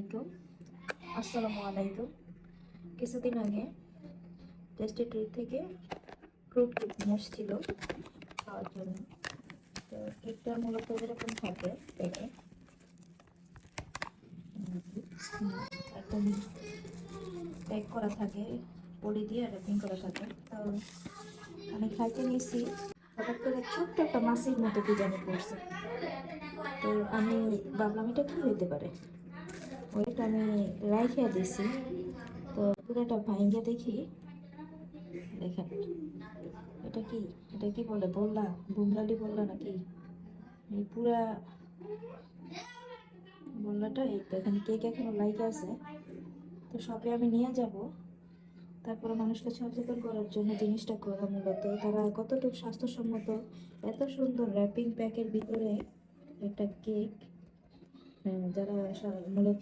আলাইকুম। আসসালামু আলাইকুম। কিছুদিন আগে টেস্টি ট্রিট থেকে ফ্রুট কেক নিয়ে এসেছিল খাওয়ার জন্য। তো কেকটা মূলত যেরকম থাকে প্যাকে একদম প্যাক করা থাকে, পলি দিয়ে র্যাপিং করা থাকে। তো আমি খাইতে নিয়েছি, হঠাৎ করে ছোট্ট একটা মাছের মতো কি জানি পড়ছে। তো আমি ভাবলাম এটা কি হইতে পারে, ওইটা আমি রাইখা দিছি। তো পুরোটা ভাঙ্গে দেখি, দেখেন এটা কি, এটা কি বলে বললা, বুমরালি বললা নাকি, এই পুরা বললাটা এই দেখেন কেক এখনো লাইকে আছে। তো শপে আমি নিয়ে যাব, তারপরে মানুষকে সচেতন করার জন্য জিনিসটা করা, মূলত তারা কতটুকু স্বাস্থ্যসম্মত। এত সুন্দর র্যাপিং প্যাকের ভিতরে একটা কেক, যারা মূলত